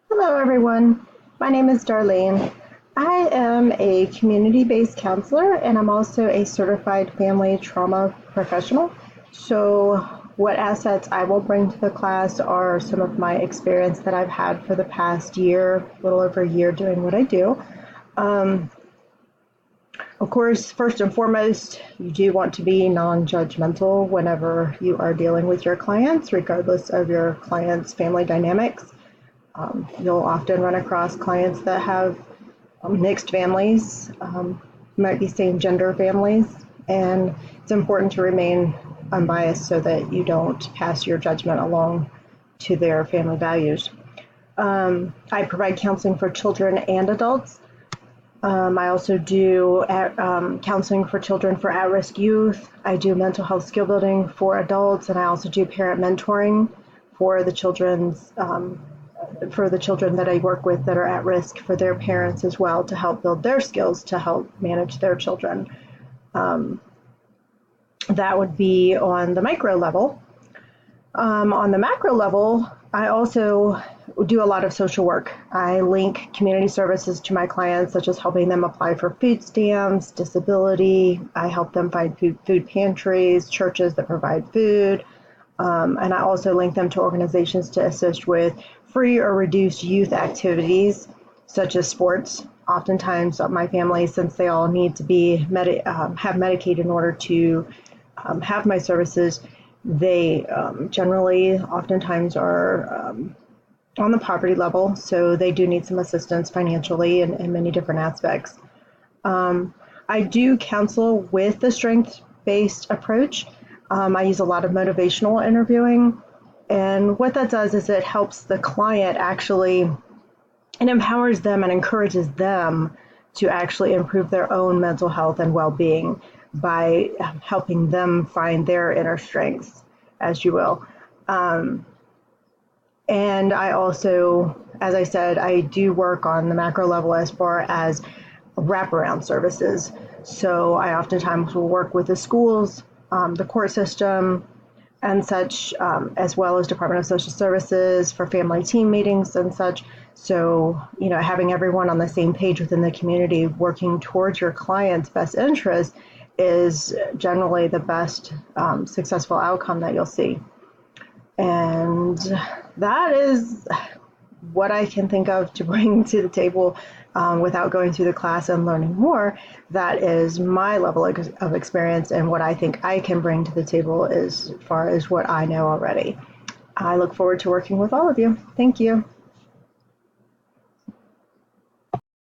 Hello, everyone. My name is Darlene. I am a community-based counselor and I'm also a certified family trauma professional. So, what assets I will bring to the class are some of my experience that I've had for the past year, a little over a year doing what I do. Um, of course, first and foremost, you do want to be non-judgmental whenever you are dealing with your clients, regardless of your client's family dynamics. You'll often run across clients that have mixed families, might be same gender families, and it's important to remain unbiased so that you don't pass your judgment along to their family values. I provide counseling for children and adults. I also do counseling for children for at-risk youth. I do mental health skill building for adults, and I also do parent mentoring for the children that I work with that are at risk for their parents as well to help build their skills to help manage their children. Um, that would be on the micro level. On the macro level, I also do a lot of social work. I link community services to my clients, such as helping them apply for food stamps, disability. I help them find food pantries, churches that provide food. And I also link them to organizations to assist with free or reduced youth activities, such as sports. Oftentimes, my family, since they all need to be have Medicaid in order to have my services, they generally oftentimes are on the poverty level, so they do need some assistance financially in many different aspects. Um, I do counsel with the strength-based approach. I use a lot of motivational interviewing, and what that does is it helps the client actually, it empowers them and encourages them to actually improve their own mental health and well-being by helping them find their inner strengths, as you will. Um, and I also, as I said, I do work on the macro level as far as wraparound services. So I oftentimes will work with the schools, the court system, and such, as well as Department of Social Services for family team meetings and such. So, having everyone on the same page within the community working towards your client's best interest is generally the best successful outcome that you'll see. And that is what I can think of to bring to the table without going through the class and learning more. That is my level of experience and what I think I can bring to the table as far as what I know already. I look forward to working with all of you. Thank you.